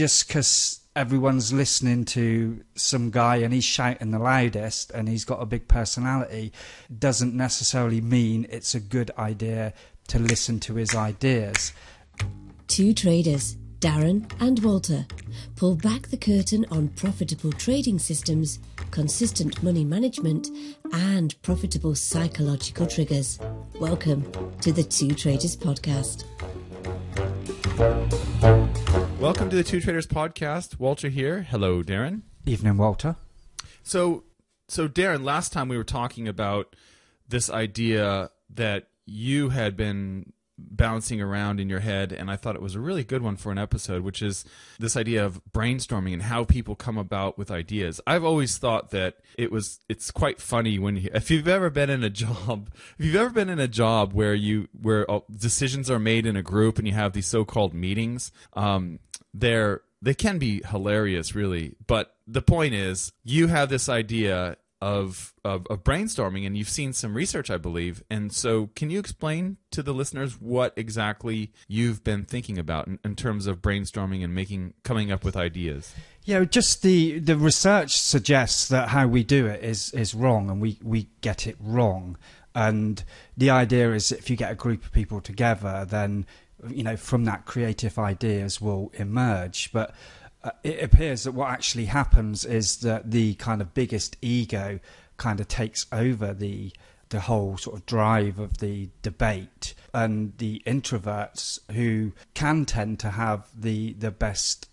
just because everyone's listening to some guy and he's shouting the loudest and he's got a big personality doesn't necessarily mean it's a good idea to listen to his ideas. Two traders, Darren and Walter, pull back the curtain on profitable trading systems, consistent money management, and profitable psychological triggers. Welcome to the Two Traders Podcast. Welcome to the Two Traders Podcast. Walter here. Hello, Darren. Evening, Walter. So Darren, last time we were talking about this idea that you had been bouncing around in your head, and I thought it was a really good one for an episode, which is this idea of brainstorming and how people come about with ideas. I've always thought that it's quite funny if you've ever been in a job where decisions are made in a group and you have these so-called meetings. They can be hilarious, really. But the point is, you have this idea of brainstorming, and you've seen some research, I believe. And so can you explain to the listeners what exactly you've been thinking about in terms of brainstorming and coming up with ideas? Yeah, just the research suggests that how we do it is wrong, and we get it wrong. And the idea is if you get a group of people together, then from that creative ideas will emerge. But it appears that what actually happens is that the kind of biggest ego kind of takes over the whole sort of drive of the debate, and the introverts, who can tend to have the best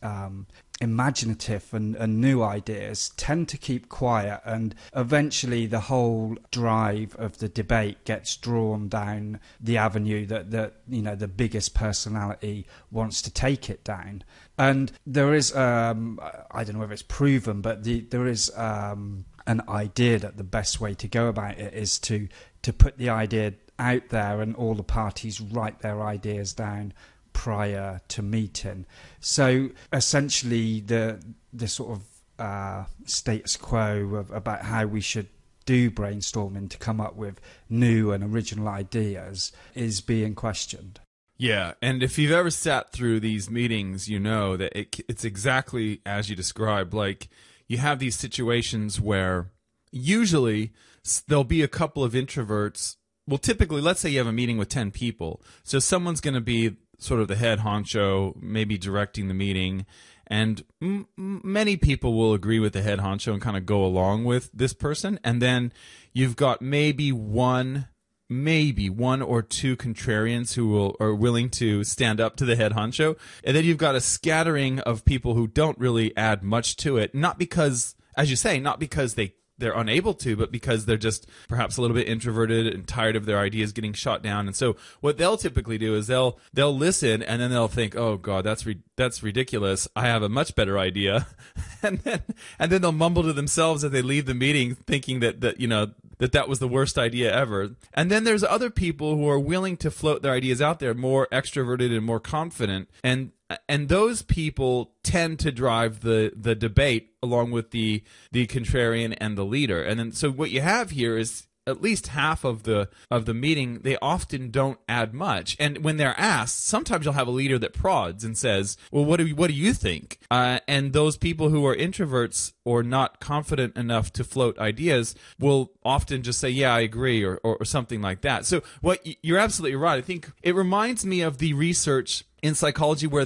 imaginative and new ideas, tend to keep quiet, and eventually the whole drive of the debate gets drawn down the avenue that the biggest personality wants to take it down. And there is I don't know whether it's proven, but there is an idea that the best way to go about it is to put the idea out there and all the parties write their ideas down prior to meeting. So essentially the sort of status quo about how we should do brainstorming to come up with new and original ideas is being questioned. Yeah, and if you've ever sat through these meetings, you know that it's exactly as you described. Like, you have these situations where usually there'll be a couple of introverts. Well, typically, let's say you have a meeting with 10 people. So someone's going to be sort of the head honcho, maybe directing the meeting, and many people will agree with the head honcho and kind of go along with this person. And then you've got maybe one or two contrarians who are willing to stand up to the head honcho. And then you've got a scattering of people who don't really add much to it, not because, as you say, not because they're unable to, but because they're just perhaps a little bit introverted and tired of their ideas getting shot down. And so what they'll typically do is they'll listen, and then they'll think, "Oh God, that's ridiculous. I have a much better idea," and then they'll mumble to themselves as they leave the meeting, thinking that was the worst idea ever. And then there's other people who are willing to float their ideas out there, more extroverted and more confident, and those people tend to drive the debate along with the contrarian and the leader. And then so what you have here is at least half of the meeting, they often don't add much. And when they're asked, sometimes you'll have a leader that prods and says, "Well, what do you think?" And those people who are introverts or not confident enough to float ideas will often just say, "Yeah, I agree," or something like that. So you're absolutely right. I think it reminds me of the research in psychology where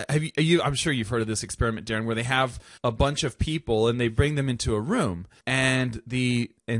I'm sure you've heard of this experiment, Darren, where they have a bunch of people and they bring them into a room, and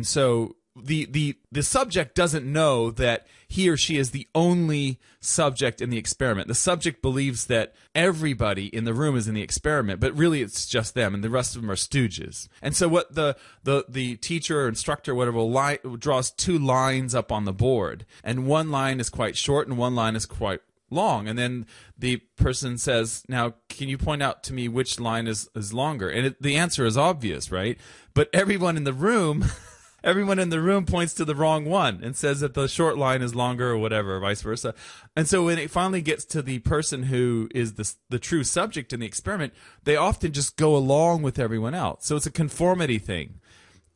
so the subject doesn't know that he or she is the only subject in the experiment. The subject believes that everybody in the room is in the experiment, but really it's just them, and the rest of them are stooges. And so what the teacher or instructor or whatever draws two lines up on the board, and one line is quite short and one line is quite long, and then the person says, "Now, can you point out to me which line is longer?" And the answer is obvious, right? But everyone in the room points to the wrong one and says that the short line is longer, or whatever, or vice versa. And so when it finally gets to the person who is the true subject in the experiment, they often just go along with everyone else. So it's a conformity thing,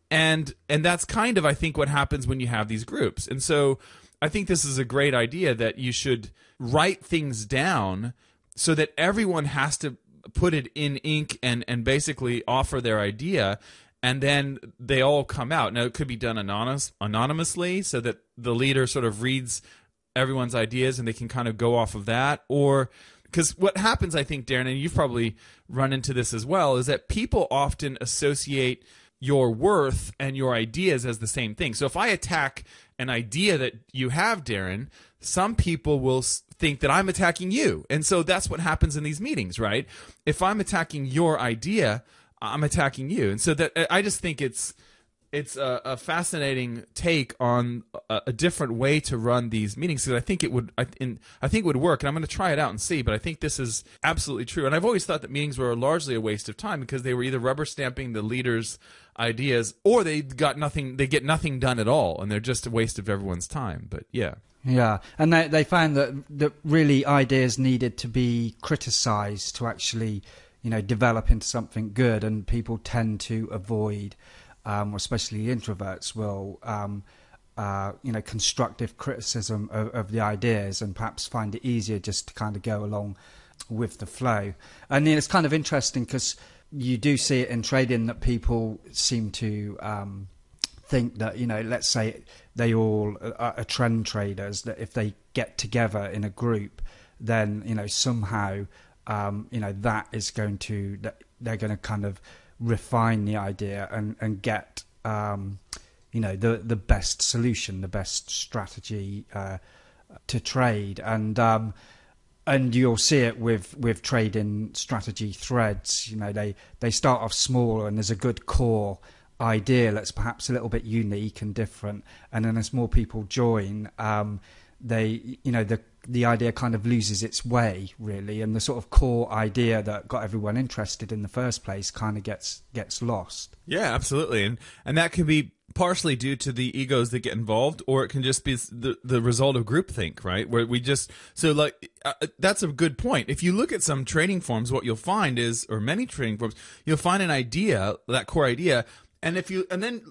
and that's kind of, I think, what happens when you have these groups. And so I think this is a great idea, that you should write things down so that everyone has to put it in ink and basically offer their idea, and then they all come out. Now, it could be done anonymously so that the leader sort of reads everyone's ideas and they can kind of go off of that. Or because what happens, I think, Darren, and you've probably run into this as well, is that people often associate your worth and your ideas as the same thing. So if I attack an idea that you have, Darren, some people will think that I'm attacking you. And so that's what happens in these meetings, right? If I'm attacking your idea, I'm attacking you. And so that I just think it's a fascinating take on a different way to run these meetings, because I think it would work, and I'm going to try it out and see. But I think this is absolutely true. And I've always thought that meetings were largely a waste of time because they were either rubber stamping the leaders' ideas, or they get nothing done at all, and they're just a waste of everyone's time. But yeah. Yeah, and they found that really ideas needed to be criticised to actually, develop into something good, and people tend to avoid, especially introverts will, constructive criticism of the ideas, and perhaps find it easier just to kind of go along with the flow. And it's kind of interesting because you do see it in trading that people seem to think that, let's say they all are trend traders, that if they get together in a group, then, somehow, that is going to, they're going to kind of refine the idea and get, the best solution, the best strategy to trade. And you'll see it with trading strategy threads. They start off small, and there's a good core idea that's perhaps a little bit unique and different, and then as more people join, the idea kind of loses its way, really, and the sort of core idea that got everyone interested in the first place kind of gets lost. Yeah, absolutely. And that can be partially due to the egos that get involved, or it can just be the result of groupthink, right? Where we just that's a good point. If you look at some trading forums, what you'll find is, or many trading forums, you'll find an idea, that core idea. And then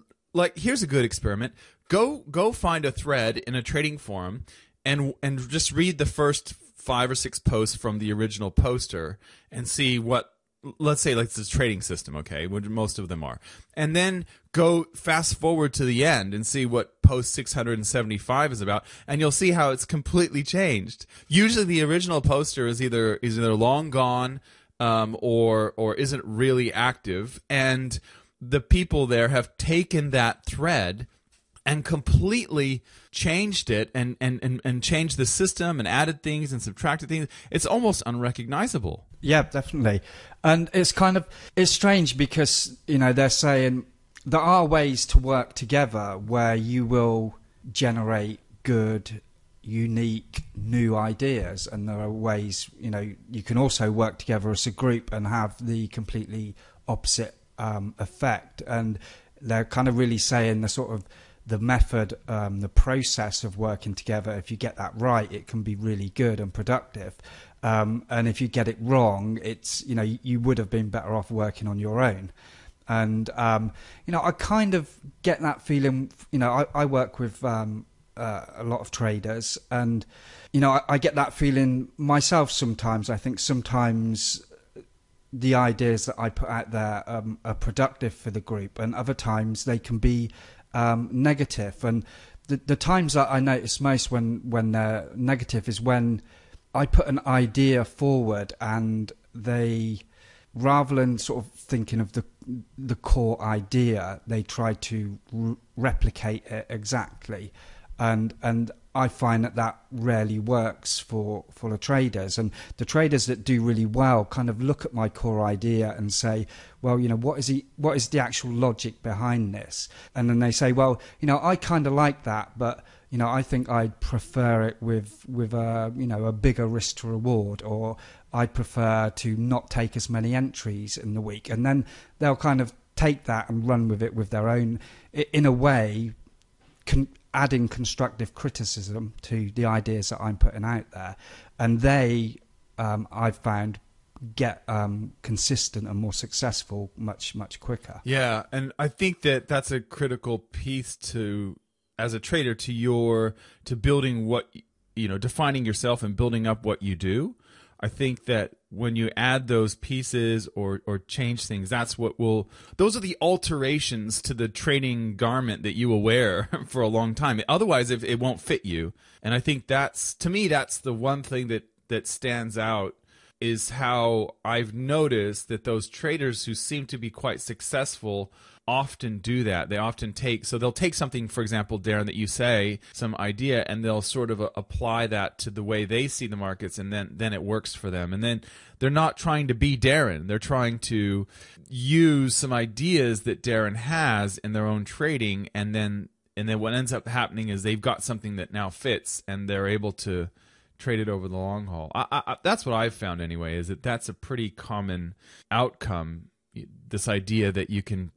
here's a good experiment. Go find a thread in a trading forum and just read the first 5 or 6 posts from the original poster and see what, let's say, it's a trading system, okay, which most of them are. And then go fast forward to the end and see what post 675 is about, and you'll see how it's completely changed. Usually the original poster is either long gone or isn't really active, and the people there have taken that thread and completely changed it and changed the system and added things and subtracted things. It's almost unrecognizable. Yeah, definitely. And it's strange because, they're saying there are ways to work together where you will generate good, unique, new ideas. And there are ways, you can also work together as a group and have the completely opposite effect. And they're kind of really saying the method, the process of working together, if you get that right, it can be really good and productive. And if you get it wrong, it's, you would have been better off working on your own. And, I kind of get that feeling, I work with a lot of traders, and, I get that feeling myself sometimes. I think sometimes the ideas that I put out there are productive for the group, and other times they can be negative. And the times that I notice most when they're negative is when I put an idea forward and they, rather than sort of thinking of the core idea, they try to replicate it exactly. And I find that rarely works for the traders. And the traders that do really well kind of look at my core idea and say, well, what is the actual logic behind this? And then they say, well, I kind of like that, but I think I'd prefer it with a bigger risk to reward, or I'd prefer to not take as many entries in the week. And then they'll kind of take that and run with it with their own, in a way, adding constructive criticism to the ideas that I'm putting out there. And they, I've found, get consistent and more successful much, much quicker. Yeah, and I think that's a critical piece to, as a trader, to building what, defining yourself and building up what you do. I think that when you add those pieces or change things, those are the alterations to the trading garment that you will wear for a long time. Otherwise, if it won't fit you. And I think to me, that's the one thing that stands out, is how I've noticed that those traders who seem to be quite successful often do that. They'll take something, for example, Darren, that you say, some idea, and they'll sort of apply that to the way they see the markets, and then it works for them. And then they're not trying to be Darren. They're trying to use some ideas that Darren has in their own trading, and then what ends up happening is they've got something that now fits, and they're able to trade it over the long haul. That's what I've found anyway, is that's a pretty common outcome, this idea that you can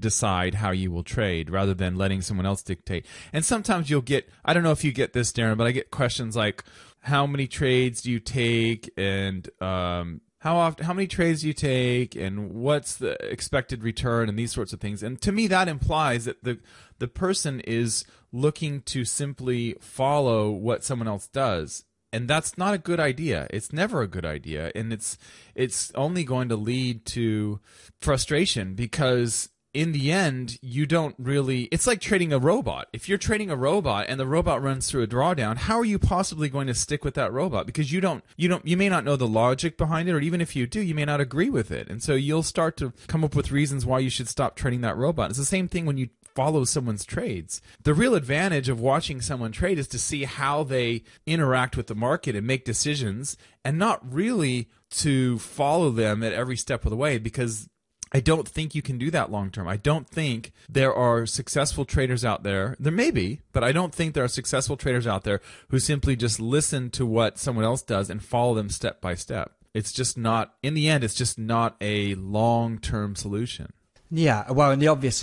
decide how you will trade rather than letting someone else dictate. And sometimes you'll get, I don't know if you get this, Darren, but I get questions like, how many trades do you take, and how many trades do you take, and what's the expected return, and these sorts of things. And to me, that implies that the person is looking to simply follow what someone else does. And that's not a good idea. It's never a good idea. And it's only going to lead to frustration, because in the end, you don't really, it's like trading a robot. If you're trading a robot and the robot runs through a drawdown, how are you possibly going to stick with that robot? Because you may not know the logic behind it, or even if you do, you may not agree with it. And so you'll start to come up with reasons why you should stop trading that robot. It's the same thing when you follow someone's trades. The real advantage of watching someone trade is to see how they interact with the market and make decisions, and not really to follow them at every step of the way, because I don't think you can do that long term. I don't think there are successful traders out there. There may be, but I don't think there are successful traders out there who simply just listen to what someone else does and follow them step by step. It's just not, in the end, it's just not a long-term solution. Yeah, well, and the obvious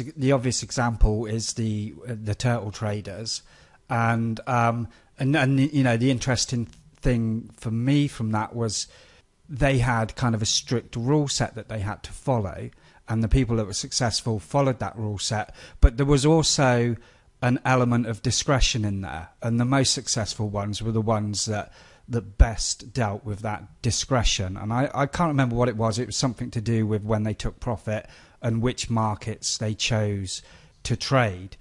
example is the turtle traders, and you know, the interesting thing for me from that was they had kind of a strict rule set that they had to follow, and the people that were successful followed that rule set. But there was also an element of discretion in there, and the most successful ones were the ones that best dealt with that discretion. And I can't remember what it was. It was something to do with when they took profit and which markets they chose to trade.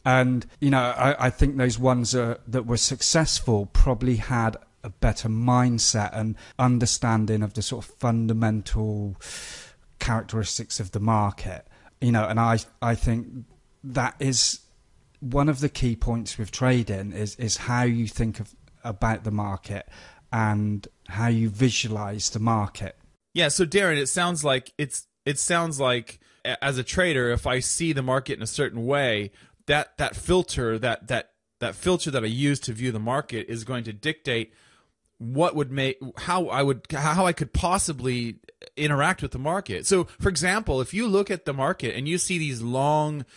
And, you know, I think those ones that were successful probably had a better mindset and understanding of the sort of fundamental characteristics of the market. You know, and I think that is one of the key points with trading is how you think about the market and how you visualize the market. Yeah, so Darren, it sounds like as a trader, if I see the market in a certain way, that filter that filter that I use to view the market is going to dictate how I could possibly interact with the market. So, for example, if you look at the market and you see these long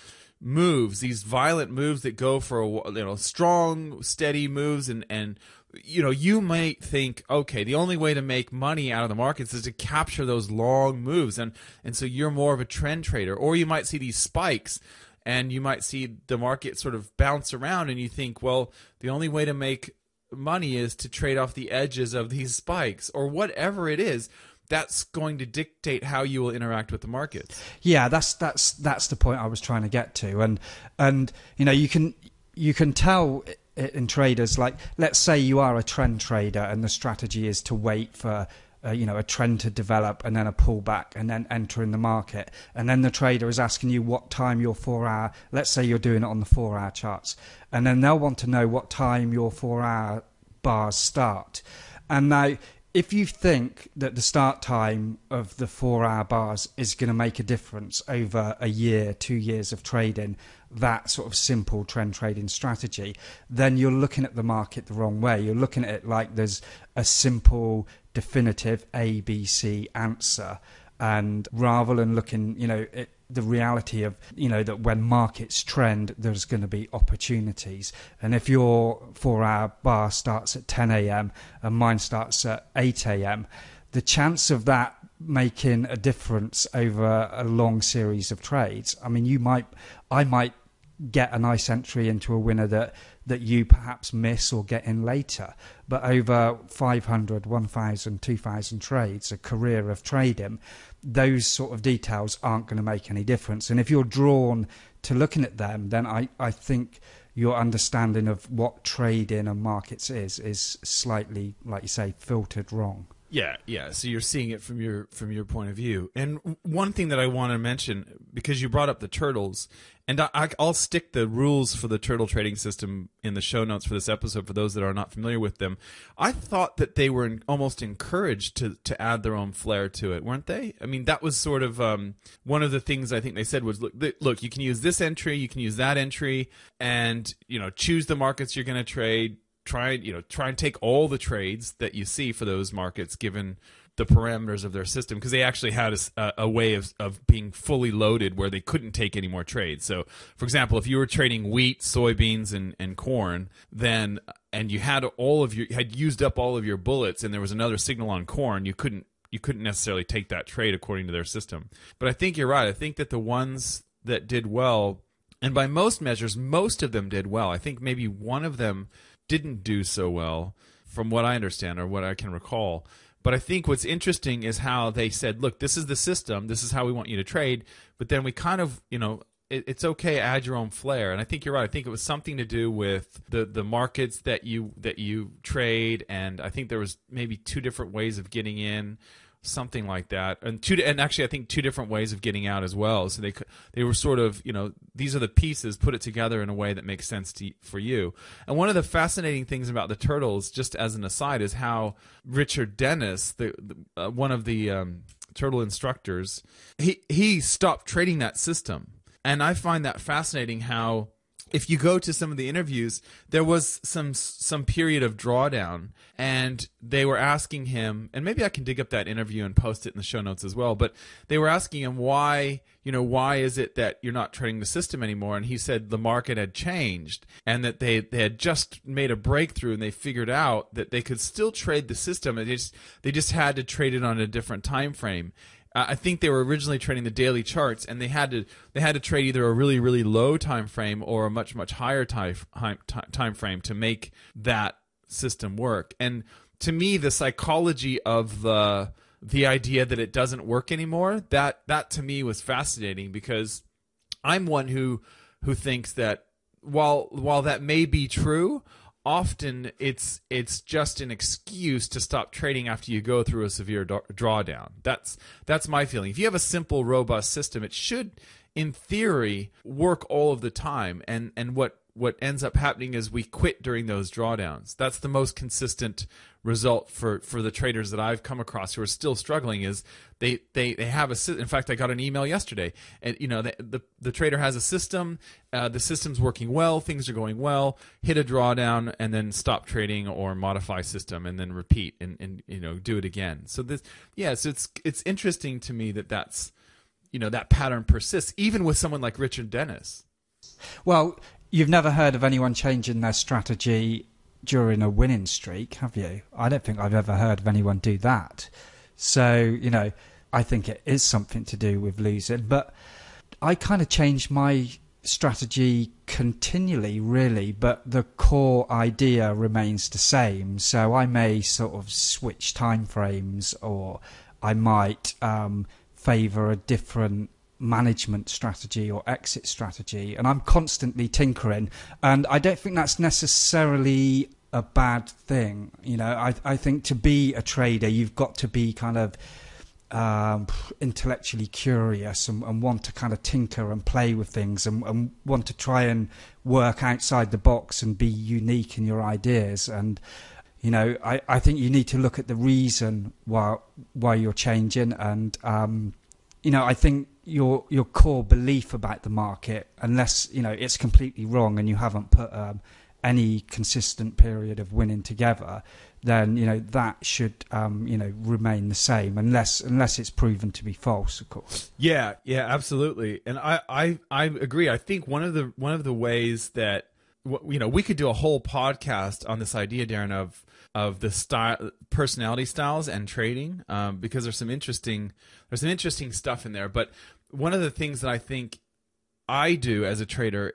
moves, these violent moves that go for strong, steady moves, and you might think, okay, the only way to make money out of the markets is to capture those long moves, and so you're more of a trend trader. Or you might see these spikes, and you might see the market sort of bounce around, and you think, well, the only way to make money is to trade off the edges of these spikes, or whatever it is. That's going to dictate how you will interact with the markets. Yeah, that's the point I was trying to get to, and you know, you can tell in traders, like, let's say you are a trend trader and the strategy is to wait for a trend to develop and then a pullback and then enter in the market, and then the trader is asking you what time your 4 hour, let's say you're doing it on the 4 hour charts, and then they'll want to know what time your 4 hour bars start. And now, if you think that the start time of the 4 hour bars is going to make a difference over a year, 2 years of trading, that sort of simple trend trading strategy, then you're looking at the market the wrong way. You're looking at it like there's a simple, definitive ABC answer. And rather than looking, at the reality of, that when markets trend, there's going to be opportunities. And if your 4 hour bar starts at 10 a.m. and mine starts at 8 a.m., the chance of that making a difference over a long series of trades, I mean, I might get a nice entry into a winner that you perhaps miss or get in later. But over 500, 1,000, 2,000 trades, a career of trading, those sort of details aren't going to make any difference. And if you're drawn to looking at them, then I think your understanding of what trading and markets is slightly, like you say, filtered wrong. Yeah. So you're seeing it from your point of view. And one thing that I want to mention, because you brought up the turtles, and I'll stick the rules for the turtle trading system in the show notes for this episode for those that are not familiar with them. I thought that they were almost encouraged to add their own flair to it, weren't they? I mean, that was sort of one of the things I think they said was, look, you can use this entry, you can use that entry, and choose the markets you're going to trade. Try and take all the trades that you see for those markets, given the parameters of their system, because they actually had a way of being fully loaded where they couldn't take any more trades. So, for example, if you were trading wheat, soybeans, and corn, then and you had used up all of your bullets, and there was another signal on corn, you couldn't necessarily take that trade according to their system. But I think you're right. I think that the ones that did well, and by most measures, most of them did well. I think maybe one of them didn't do so well, from what I understand or what I can recall. But I think what's interesting is how they said, look, this is the system, this is how we want you to trade, but then we kind of, it's okay, add your own flair. And I think you're right. I think it was something to do with the markets that you trade, and I think there was maybe 2 different ways of getting in, something like that, and actually I think 2 different ways of getting out as well. So they were sort of, these are the pieces, put it together in a way that makes sense for you. And one of the fascinating things about the turtles, just as an aside, is how Richard Dennis, one of the turtle instructors, he stopped trading that system. And I find that fascinating how, if you go to some of the interviews, there was some period of drawdown, and they were asking him, and maybe I can dig up that interview and post it in the show notes as well, but they were asking him why is it that you're not trading the system anymore? And he said the market had changed, and that they had just made a breakthrough, and they figured out that they could still trade the system. They just had to trade it on a different time frame. I think they were originally trading the daily charts, and they had to trade either a really, really low time frame or a much, much higher time frame to make that system work. And to me, the psychology of the idea that it doesn't work anymore, that to me was fascinating, because I'm one who thinks that while that may be true, often it's just an excuse to stop trading after you go through a severe drawdown. That's my feeling. If you have a simple, robust system, it should, in theory, work all of the time. And what ends up happening is we quit during those drawdowns. That's the most consistent result for the traders that I've come across who are still struggling. Is they have a system. In fact, I got an email yesterday, and the trader has a system. The system's working well, things are going well. Hit a drawdown and then stop trading or modify system and then repeat and do it again. So so it's interesting to me that's that pattern persists even with someone like Richard Dennis. Well, you've never heard of anyone changing their strategy during a winning streak, have you? I don't think I've ever heard of anyone do that. So, I think it is something to do with losing. But I kind of change my strategy continually, really, but the core idea remains the same. So I may sort of switch time frames, or I might favour a different management strategy or exit strategy, and I'm constantly tinkering, and I don't think that's necessarily a bad thing. I think to be a trader, you've got to be kind of intellectually curious and want to kind of tinker and play with things and want to try and work outside the box and be unique in your ideas. And I think you need to look at the reason why you're changing, and I think your core belief about the market, unless it's completely wrong and you haven't put any consistent period of winning together, then that should remain the same, unless it's proven to be false, of course. Yeah, absolutely. And I agree. I think one of the ways that we could do a whole podcast on this idea, Darren, of the personality styles and trading, because there's some interesting stuff in there. But one of the things that I think I do as a trader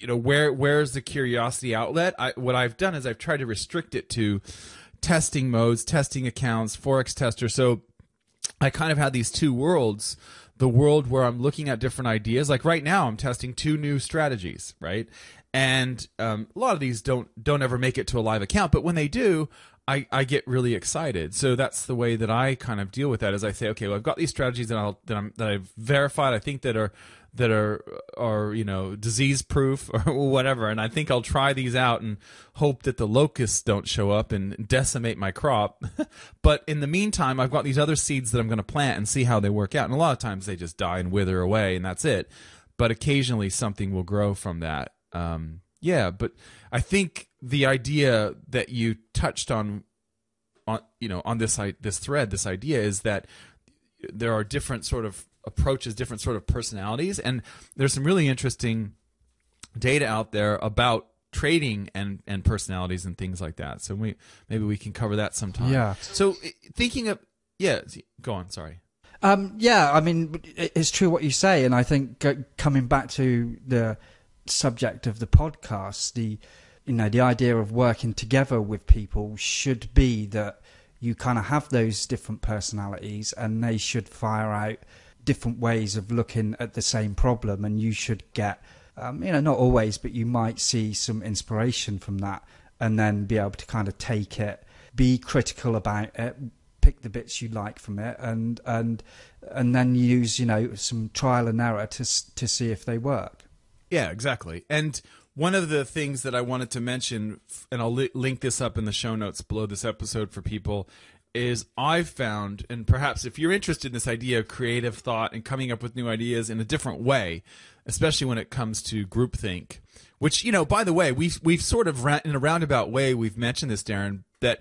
where's the curiosity outlet? What I've done is I've tried to restrict it to testing modes, testing accounts, Forex tester. So I kind of had these two worlds. The world where I'm looking at different ideas. Like right now, I'm testing 2 new strategies, right? And a lot of these don't ever make it to a live account, but when they do, I get really excited. So that's the way that I kind of deal with that. Is I say, okay, well, I've got these strategies that I've verified. I think that are disease proof or whatever, and I think I'll try these out and hope that the locusts don't show up and decimate my crop. But in the meantime, I've got these other seeds that I'm going to plant and see how they work out. And a lot of times they just die and wither away, and that's it. But occasionally something will grow from that. But I think the idea that you touched on this thread, this idea is that there are different sort of approaches, different sort of personalities, and there's some really interesting data out there about trading and personalities and things like that. So maybe we can cover that sometime. Yeah. So thinking of go on. Sorry. I mean, it's true what you say, and I think coming back to the subject of the podcast, the idea of working together with people should be that you kind of have those different personalities, and they should fire out different ways of looking at the same problem, and you should get, not always, but you might see some inspiration from that, and then be able to kind of take it, be critical about it, pick the bits you like from it, and then use some trial and error to see if they work. Yeah, exactly. And one of the things that I wanted to mention, and I'll link this up in the show notes below this episode for people, is I've found, and perhaps if you're interested in this idea of creative thought and coming up with new ideas in a different way, especially when it comes to groupthink, which, by the way, we've sort of, in a roundabout way, we've mentioned this, Darren, that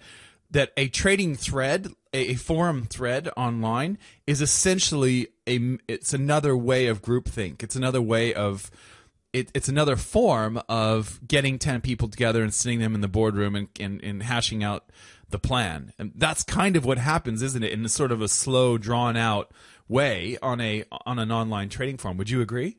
a trading thread, a forum thread online is essentially it's another way of groupthink. It's another way of it's another form of getting 10 people together and sitting them in the boardroom and hashing out the plan. And that's kind of what happens, isn't it, in a sort of a slow, drawn-out way on an online trading forum. Would you agree?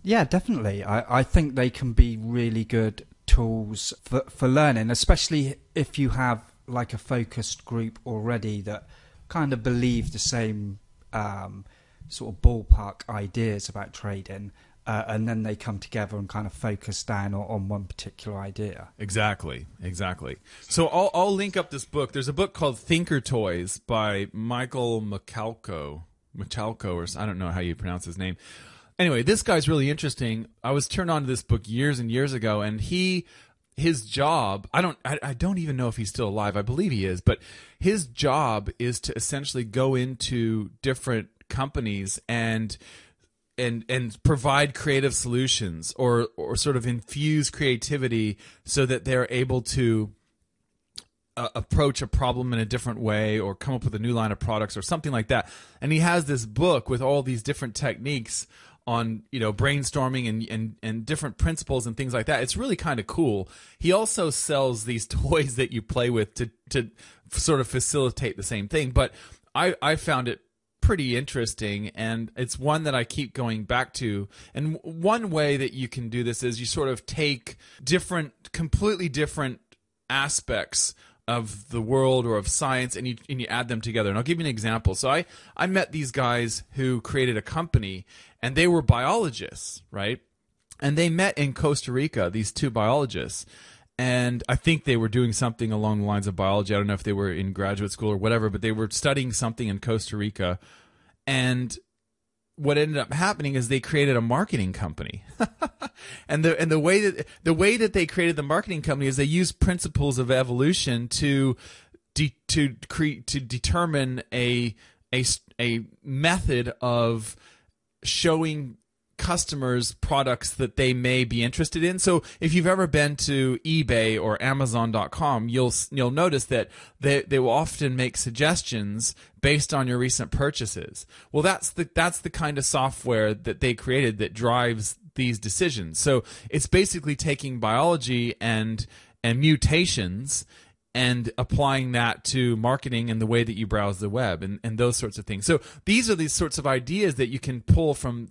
Yeah, definitely. I think they can be really good tools for learning, especially if you have like a focused group already that kind of believe the same sort of ballpark ideas about trading. And then they come together and kind of focus down on one particular idea. Exactly. So I'll link up this book. There's a book called Thinker Toys by Michael Michalko, or I don't know how you pronounce his name. Anyway, this guy's really interesting. I was turned on to this book years and years ago, and his job, I don't even know if he's still alive. I believe he is, but his job is to essentially go into different companies and provide creative solutions or sort of infuse creativity so that they're able to approach a problem in a different way or come up with a new line of products or something like that. And he has this book with all these different techniques on brainstorming and different principles and things like that. It's really kind of cool. He also sells these toys that you play with to sort of facilitate the same thing. But I found it pretty interesting, and it's one that I keep going back to. And one way that you can do this is you sort of take completely different aspects of the world or of science, and you add them together. And I'll give you an example. So I met these guys who created a company, and they were biologists, right? And they met in Costa Rica, these 2 biologists. And I think they were doing something along the lines of biology. I don't know if they were in graduate school or whatever, but they were studying something in Costa Rica. And what ended up happening is they created a marketing company. and the way that they created the marketing company is they used principles of evolution to determine a method of showing customers products that they may be interested in. So if you've ever been to eBay or Amazon.com, you'll notice that they will often make suggestions based on your recent purchases. Well, that's the kind of software that they created that drives these decisions. So it's basically taking biology and mutations and applying that to marketing and the way that you browse the web and those sorts of things. So these are these sorts of ideas that you can pull from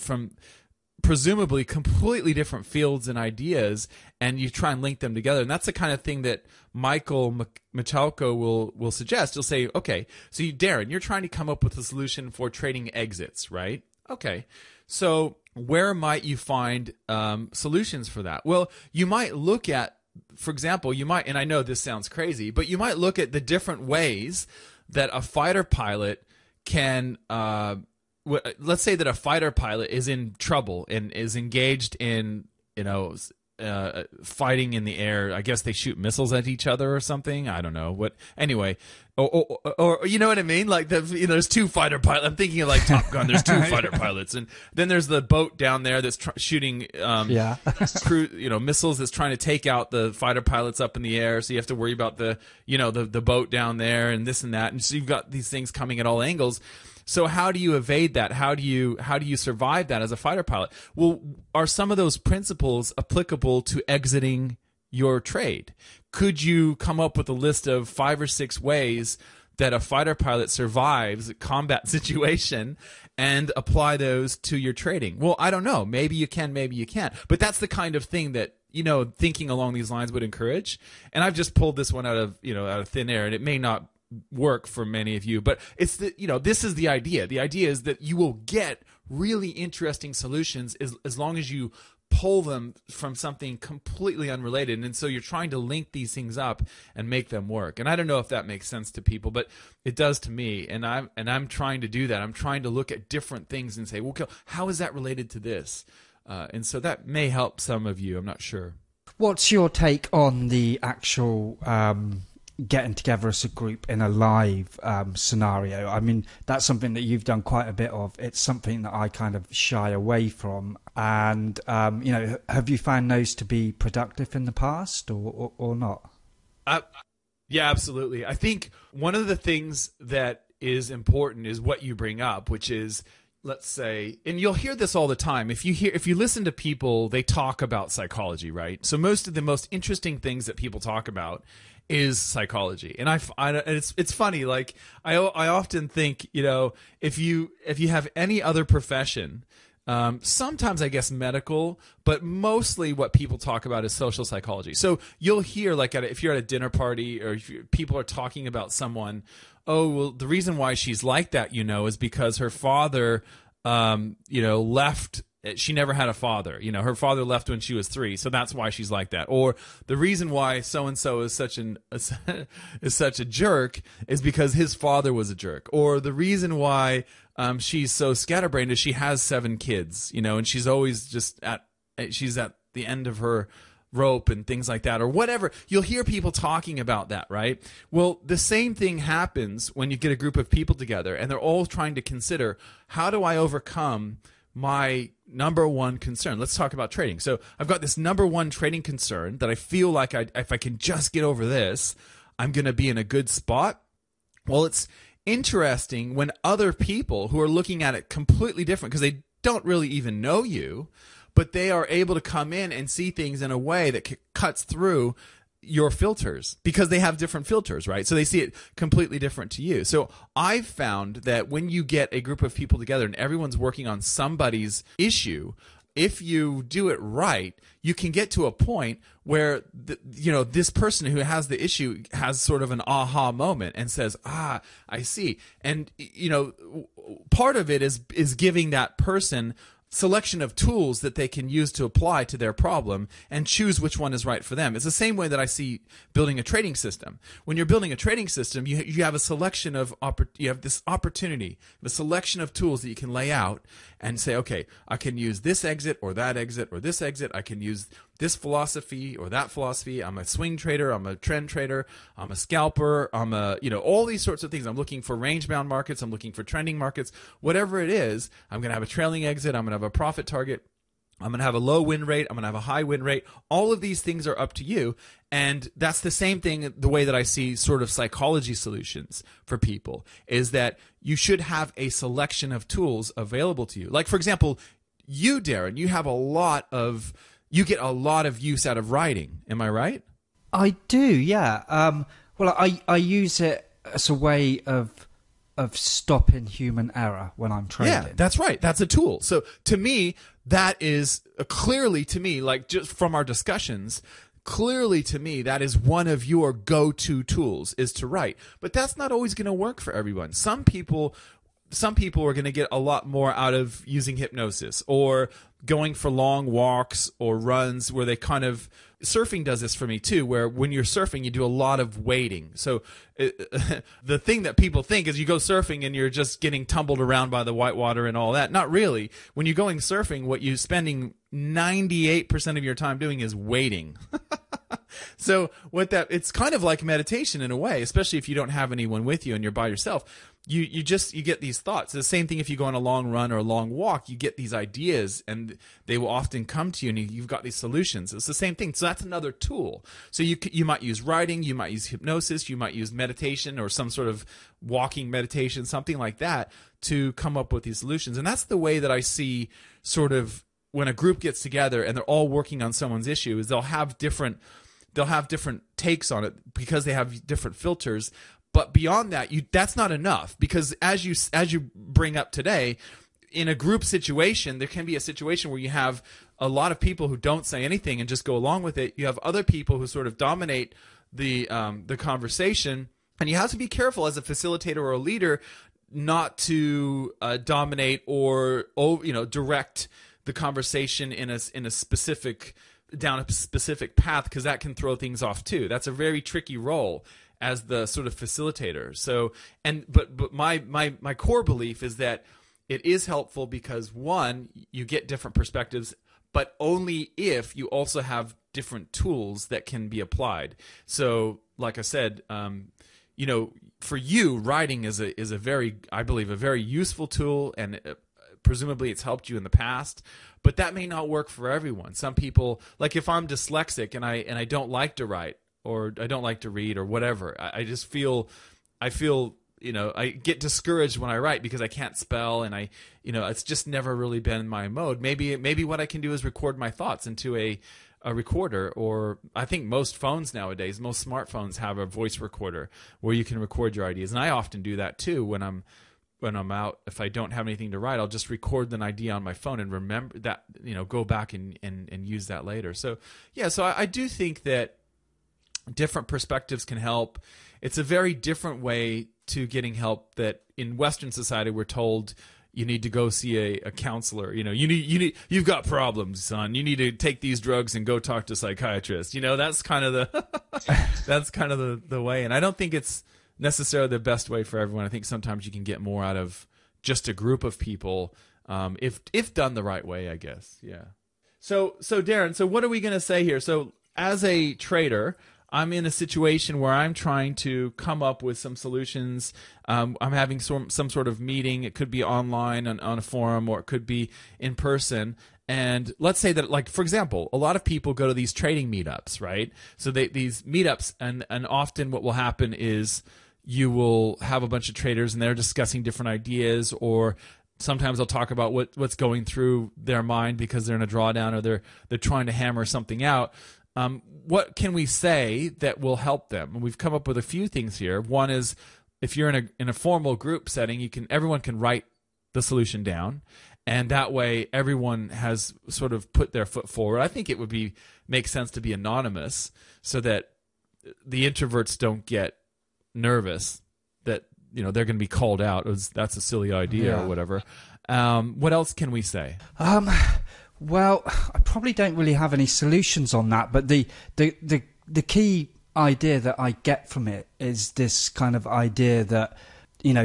presumably completely different fields and ideas, and you try and link them together. And that's the kind of thing that Michael Michalko will suggest. He'll say, okay, so Darren, you're trying to come up with a solution for trading exits, right? Okay, so where might you find solutions for that? Well, you might look at, for example, and I know this sounds crazy, but you might look at the different ways that a fighter pilot can, let's say that a fighter pilot is in trouble and is engaged in, fighting in the air. I guess they shoot missiles at each other or something. I don't know what. Anyway, or you know what I mean? Like there's two fighter pilots. I'm thinking of like Top Gun. There's two fighter pilots, and then there's the boat down there that's shooting missiles that's trying to take out the fighter pilots up in the air. So you have to worry about the boat down there and this and that. And so you've got these things coming at all angles. So how do you evade that? How do you survive that as a fighter pilot? Well, are some of those principles applicable to exiting your trade? Could you come up with a list of 5 or 6 ways that a fighter pilot survives a combat situation and apply those to your trading? Well, I don't know. Maybe you can, maybe you can't. But that's the kind of thing that, thinking along these lines would encourage. And I've just pulled this one out of thin air, and it may not work for many of you, but it's this is the idea. The idea is that you will get really interesting solutions as long as you pull them from something completely unrelated. And so you're trying to link these things up and make them work. And I don't know if that makes sense to people, but it does to me. And I'm trying to do that. I'm trying to look at different things and say, well, how is that related to this? And so that may help some of you. I'm not sure. What's your take on the actual getting together as a group in a live scenario? I mean, that's something that you've done quite a bit of. It's something that I kind of shy away from. And, have you found those to be productive in the past or not? Yeah, absolutely. I think one of the things that is important is what you bring up, which is, let's say, and you'll hear this all the time. If you listen to people, they talk about psychology, right? So most of the most interesting things that people talk about is psychology. And it's funny. Like I often think, if you have any other profession, sometimes I guess medical, but mostly what people talk about is social psychology. So you'll hear if you're at a dinner party or if people are talking about someone, oh, well, the reason why she's like that, is because her father, left. She never had a father. Her father left when she was 3, so that's why she's like that. Or the reason why so and so is such a jerk is because his father was a jerk. Or the reason why she's so scatterbrained is she has 7 kids. And she's always she's at the end of her rope and things like that, or whatever. You'll hear people talking about that, right? Well, the same thing happens when you get a group of people together and they're all trying to consider, how do I overcome my number one concern? Let's talk about trading. So I've got this number one trading concern that I feel like if I can just get over this, I'm going to be in a good spot. Well, it's interesting when other people who are looking at it completely different, because they don't really even know you, but they are able to come in and see things in a way that cuts through your filters, because they have different filters, right? So they see it completely different to you. So I've found that when you get a group of people together and everyone's working on somebody's issue, if you do it right, you can get to a point where this person who has the issue has sort of an aha moment and says, I see. And part of it is giving that person selection of tools that they can use to apply to their problem and choose which one is right for them. It's the same way that I see building a trading system. When you're building a trading system, you have a selection of you have this opportunity, a selection of tools that you can lay out and say, okay, I can use this exit or that exit or this exit. I can use this philosophy or that philosophy. I'm a swing trader. I'm a trend trader. I'm a scalper. I'm all these sorts of things. I'm looking for range-bound markets. I'm looking for trending markets. Whatever it is, I'm going to have a trailing exit. I'm going to have a profit target. I'm going to have a low win rate. I'm going to have a high win rate. All of these things are up to you. And that's the same thing, the way that I see sort of psychology solutions for people, is that you should have a selection of tools available to you. Like, for example, you, Darren, you get a lot of use out of writing. Am I right? I do, yeah. Well, I use it as a way of of stopping human error when I'm trading. Yeah, that's right. That's a tool. So to me, that is clearly to me, like just from our discussions, clearly to me, that is one of your go-to tools is to write. But that's not always going to work for everyone. Some people are going to get a lot more out of using hypnosis or going for long walks or runs where they kind of surfing does this for me too, where when you're surfing, you do a lot of wading. So the thing that people think is you go surfing and you're just getting tumbled around by the white water and all that. Not really. When you're going surfing, what you're spending 98% of your time doing is wading. So it's kind of like meditation in a way, especially if you don't have anyone with you and you're by yourself. You get these thoughts. The same thing if you go on a long run or a long walk, you get these ideas and they will often come to you and you've got these solutions. It's the same thing. So that's another tool. So you might use writing, you might use hypnosis, you might use meditation or some sort of walking meditation, something like that to come up with these solutions. And that's the way that I see sort of when a group gets together and they're all working on someone's issue is they'll have different takes on it because they have different filters. But beyond that, that's not enough because as you bring up today, in a group situation, there can be a situation where you have a lot of people who don't say anything and just go along with it. You have other people who sort of dominate the conversation, and you have to be careful as a facilitator or a leader not to dominate or direct the conversation in a specific down a specific path because that can throw things off too. That's a very tricky role as the sort of facilitator. So, but my core belief is that it is helpful because one, you get different perspectives, but only if you also have different tools that can be applied. So, like I said, for you, writing is a very, I believe, a very useful tool, and presumably it's helped you in the past. But that may not work for everyone. Some people, like if I'm dyslexic and I don't like to write, or I don't like to read or whatever. I get discouraged when I write because I can't spell and it's just never really been my mode. Maybe what I can do is record my thoughts into a recorder, or I think most phones nowadays, most smartphones have a voice recorder where you can record your ideas. And I often do that too when I'm out. If I don't have anything to write, I'll just record an idea on my phone and remember that, go back and use that later. So yeah, so I do think that different perspectives can help. It's a very different way to getting help that in Western society we're told you need to go see a counselor. You've got problems, son. You need to take these drugs and go talk to a psychiatrist. That's kind of the way. And I don't think it's necessarily the best way for everyone. I think sometimes you can get more out of just a group of people if done the right way, I guess. Yeah. So Darren, so what are we going to say here? So as a trader, I'm in a situation where I'm trying to come up with some solutions. I'm having some sort of meeting. It could be online on a forum, or it could be in person. And let's say that, like, for example, a lot of people go to these trading meetups, right? So these meetups, and often what will happen is you will have a bunch of traders and they're discussing different ideas, or sometimes they'll talk about what's going through their mind because they're in a drawdown or they're trying to hammer something out. What can we say that will help them? And we've come up with a few things here. One is if you're in a formal group setting, everyone can write the solution down, and that way everyone has sort of put their foot forward. I think it would make sense to be anonymous so that the introverts don't get nervous that they're going to be called out. That's a silly idea or whatever. What else can we say? Well, I probably don't really have any solutions on that, but the key idea that I get from it is this kind of idea that,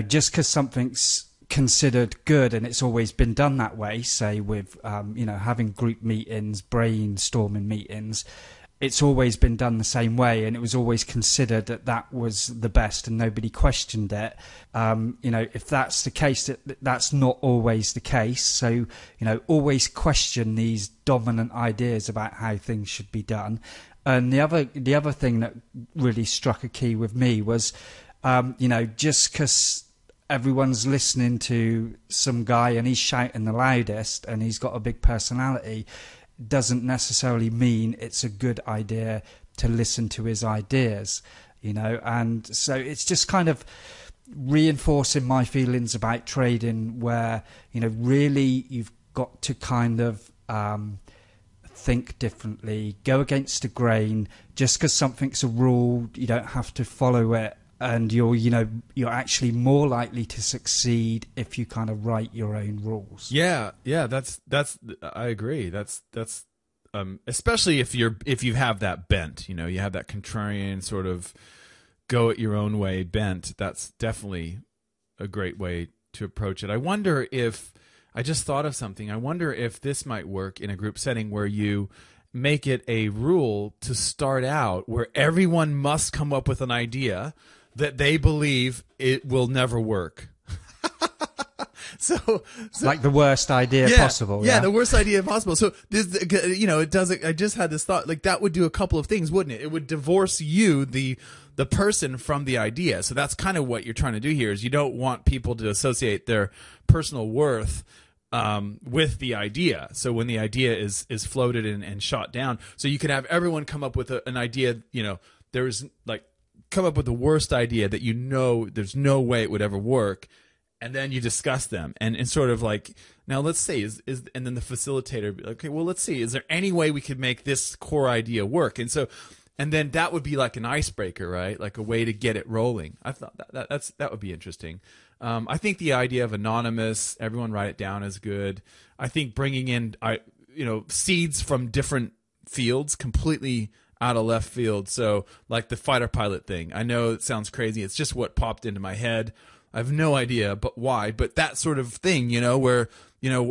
just because something's considered good and it's always been done that way, say with, having group meetings, brainstorming meetings, it's always been done the same way, and it was always considered that was the best and nobody questioned it. If that's the case, that's not always the case. So, always question these dominant ideas about how things should be done. And the other thing that really struck a key with me was, just because everyone's listening to some guy and he's shouting the loudest and he's got a big personality, doesn't necessarily mean it's a good idea to listen to his ideas, and so it's just kind of, reinforcing my feelings about trading, where really you've got to kind of think differently, go against the grain. Just because something's a rule, you don't have to follow it, and you're actually more likely to succeed if you kind of write your own rules. Yeah, that's I agree. That's especially if you have that bent, you have that contrarian sort of go it your own way bent. That's definitely a great way to approach it. I just thought of something. I wonder if this might work in a group setting where you make it a rule to start out where everyone must come up with an idea that they believe it will never work. So like the worst idea possible. Yeah, the worst idea possible. So this, it doesn't. I just had this thought. Like that would do a couple of things, wouldn't it? It would divorce you, the person, from the idea. So that's kind of what you're trying to do here. Is you don't want people to associate their personal worth with the idea. So when the idea is floated and shot down, so you could have everyone come up with an idea. There's like come up with the worst idea that there's no way it would ever work. And then you discuss them and sort of like, now let's say and then the facilitator would be like, okay, well, let's see, is there any way we could make this core idea work? And then that would be like an icebreaker, right? Like a way to get it rolling. I thought that would be interesting. I think the idea of anonymous, everyone write it down, is good. I think bringing in, seeds from different fields, completely out of left field. So like the fighter pilot thing. I know it sounds crazy. It's just what popped into my head. I have no idea, but why? But that sort of thing, where,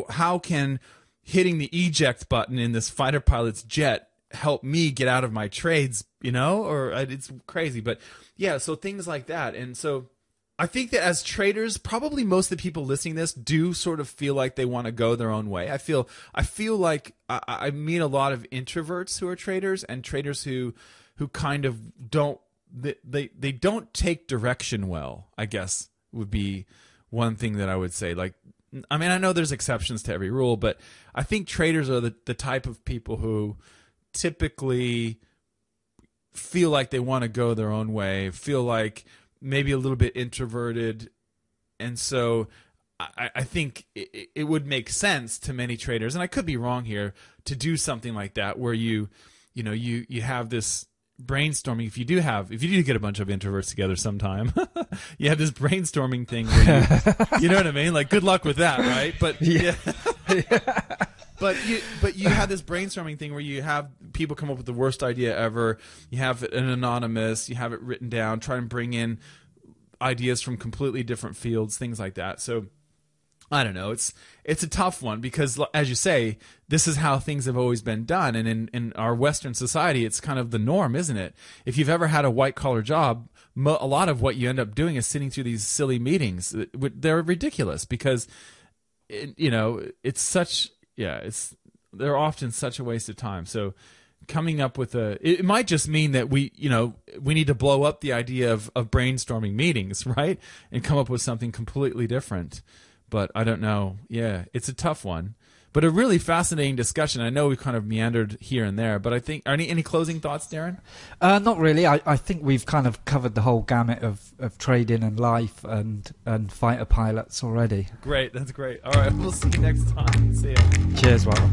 how can hitting the eject button in this fighter pilot's jet help me get out of my trades, or it's crazy. But yeah, so things like that. And so I think that as traders, probably most of the people listening to this do sort of feel like they want to go their own way. I feel like I meet a lot of introverts who are traders, and traders who kind of don't, they don't take direction well, I guess, would be one thing that I would say. Like, I mean, I know there's exceptions to every rule, but I think traders are the type of people who typically feel like they want to go their own way, feel like maybe a little bit introverted. And so I think it would make sense to many traders, and I could be wrong here, to do something like that where you have this brainstorming. If you do get a bunch of introverts together sometime, you have this brainstorming thing where you know what I mean? Like, good luck with that, right? But yeah. But you have this brainstorming thing where you have people come up with the worst idea ever. You have an anonymous, you have it written down, try and bring in ideas from completely different fields, things like that. So I don't know. It's a tough one because, as you say, this is how things have always been done. And in our Western society, it's kind of the norm, isn't it? If you've ever had a white-collar job, a lot of what you end up doing is sitting through these silly meetings. They're ridiculous because, it's such, they're often such a waste of time. So coming up with it might just mean that we need to blow up the idea of brainstorming meetings, right? And come up with something completely different. But I don't know. Yeah, it's a tough one. But a really fascinating discussion. I know we kind of meandered here and there, but I think, any closing thoughts, Darren? Not really. I think we've kind of covered the whole gamut of trading and life and fighter pilots already. Great. That's great. All right. We'll see you next time. See ya. Cheers, Walter.